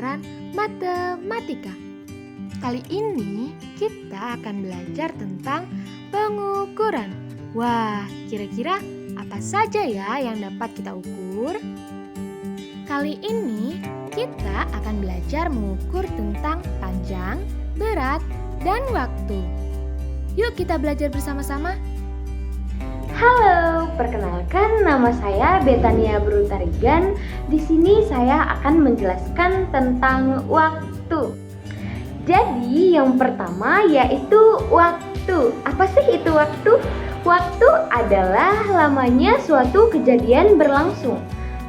pelajaran matematika. Kali ini kita akan belajar tentang pengukuran. Wah, kira-kira apa saja ya yang dapat kita ukur? Kali ini kita akan belajar mengukur tentang panjang, berat, dan waktu. Yuk kita belajar bersama-sama. Halo, perkenalkan nama saya Betania Brutarigan. Di sini saya akan menjelaskan tentang waktu. Jadi yang pertama yaitu waktu. Apa sih itu waktu? Waktu adalah lamanya suatu kejadian berlangsung.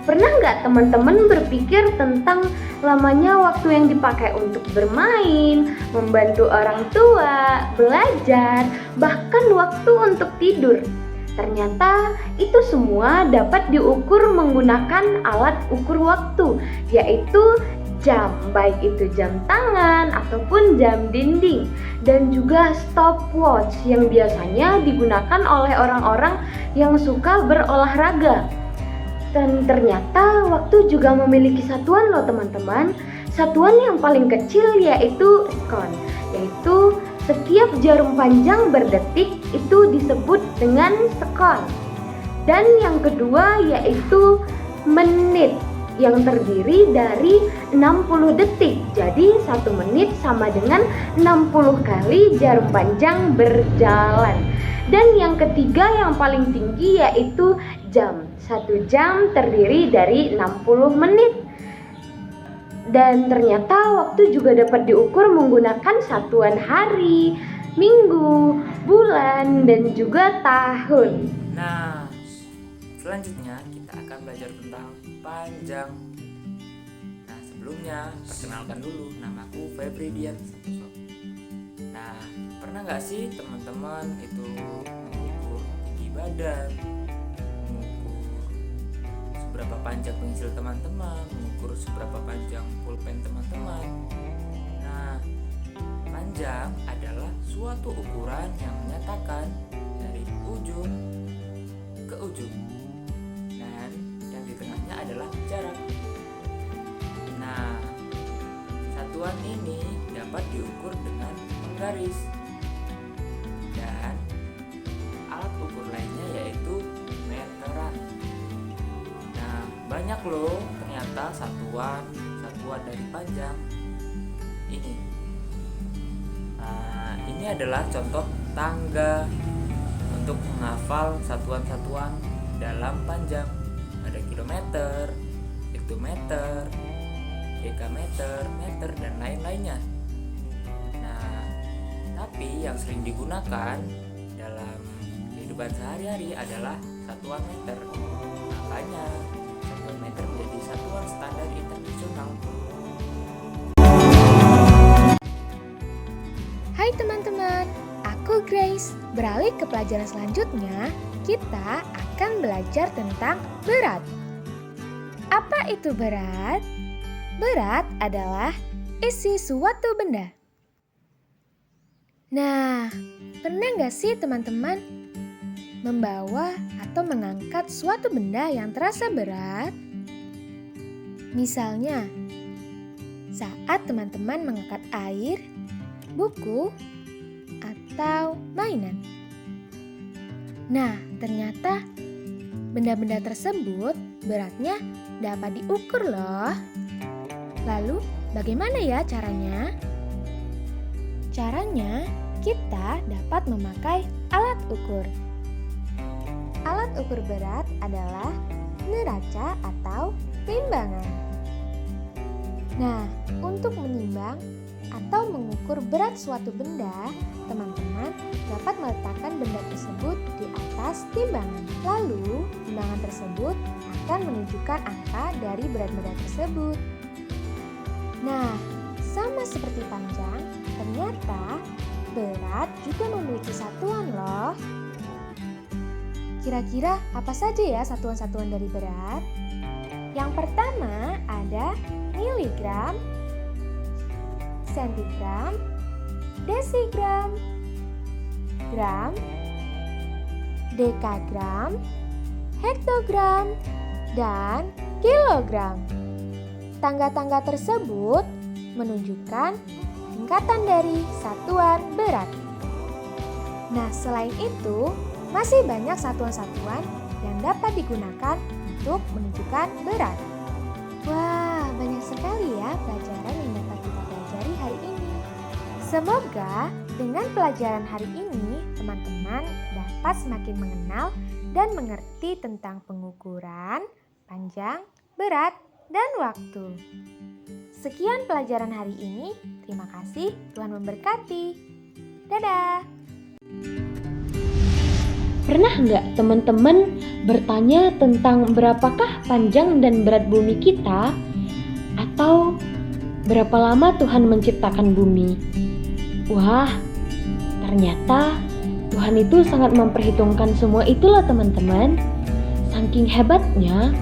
Pernah nggak teman-teman berpikir tentang lamanya waktu yang dipakai untuk bermain, membantu orang tua, belajar, bahkan waktu untuk tidur? Ternyata itu semua dapat diukur menggunakan alat ukur waktu, yaitu jam, baik itu jam tangan ataupun jam dinding, dan juga stopwatch yang biasanya digunakan oleh orang-orang yang suka berolahraga. Dan ternyata waktu juga memiliki satuan loh teman-teman. Satuan yang paling kecil yaitu sekon, yaitu setiap jarum panjang berdetik itu disebut dengan sekon. Dan yang kedua yaitu menit yang terdiri dari 60 detik. Jadi 1 menit sama dengan 60 kali jarum panjang berjalan. Dan yang ketiga yang paling tinggi yaitu jam. 1 jam terdiri dari 60 menit. Dan ternyata waktu juga dapat diukur menggunakan satuan hari, minggu, bulan, dan juga tahun. Nah, selanjutnya kita akan belajar tentang panjang. Nah, sebelumnya perkenalkan dulu, namaku Febri Dian Santoso. Nah, pernah nggak sih teman-teman itu mengukur tinggi badan, mengukur seberapa panjang pensil teman-teman, mengukur seberapa panjang pulpen teman-teman? Nah, panjang adalah suatu ukuran yang menyatakan dari ujung ke ujung, dan yang di tengahnya adalah jarak. Nah, satuan ini dapat diukur dengan penggaris, dan alat ukur lainnya yaitu meteran. Nah, banyak loh ternyata satuan dari panjang ini. Nah, ini adalah contoh tangga untuk menghafal satuan-satuan dalam panjang. Ada kilometer, hektometer, dekameter, meter, dan lain-lainnya. Nah, tapi yang sering digunakan dalam kehidupan sehari-hari adalah satuan meter. Makanya satuan meter menjadi satuan standar internasional. Hai teman-teman, aku Grace. Beralih ke pelajaran selanjutnya, kita akan belajar tentang berat. Apa itu berat? Berat adalah isi suatu benda. Nah, pernah nggak sih teman-teman membawa atau mengangkat suatu benda yang terasa berat? Misalnya, saat teman-teman mengangkat air, buku, atau mainan. Nah, ternyata benda-benda tersebut beratnya dapat diukur loh. Lalu, bagaimana ya caranya? Caranya, kita dapat memakai alat ukur. Alat ukur berat adalah neraca atau timbangan. Nah, untuk menimbang atau mengukur berat suatu benda, teman-teman dapat meletakkan benda tersebut di atas timbangan. Lalu, timbangan tersebut akan menunjukkan angka dari berat benda tersebut. Nah, sama seperti panjang, ternyata berat juga memiliki satuan loh. Kira-kira apa saja ya satuan-satuan dari berat? Yang pertama ada miligram, sentigram, desigram, gram, dekagram, hektogram, dan kilogram. Tangga-tangga tersebut menunjukkan tingkatan dari satuan berat. Nah, selain itu, masih banyak satuan-satuan yang dapat digunakan untuk menunjukkan berat. Wah, banyak sekali ya pelajaran yang dapat kita pelajari hari ini. Semoga dengan pelajaran hari ini, teman-teman dapat semakin mengenal dan mengerti tentang pengukuran, panjang, berat, dan waktu. Sekian pelajaran hari ini. Terima kasih, Tuhan memberkati. Dadah! Pernah nggak teman-teman bertanya tentang berapakah panjang dan berat bumi kita? Atau berapa lama Tuhan menciptakan bumi? Wah, ternyata Tuhan itu sangat memperhitungkan semua itulah teman-teman. Saking hebatnya,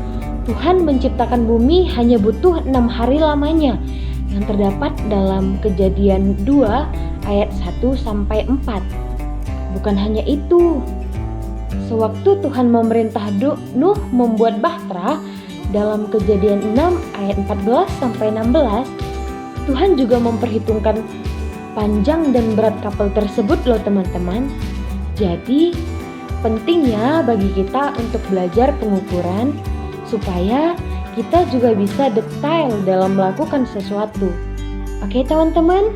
Tuhan menciptakan bumi hanya butuh 6 hari lamanya yang terdapat dalam Kejadian 2 ayat 1-4. Bukan hanya itu, sewaktu Tuhan memerintah Nuh membuat bahtera dalam Kejadian 6 ayat 14-16, Tuhan juga memperhitungkan panjang dan berat kapal tersebut loh teman-teman. Jadi penting ya bagi kita untuk belajar pengukuran supaya kita juga bisa detail dalam melakukan sesuatu. Oke teman-teman?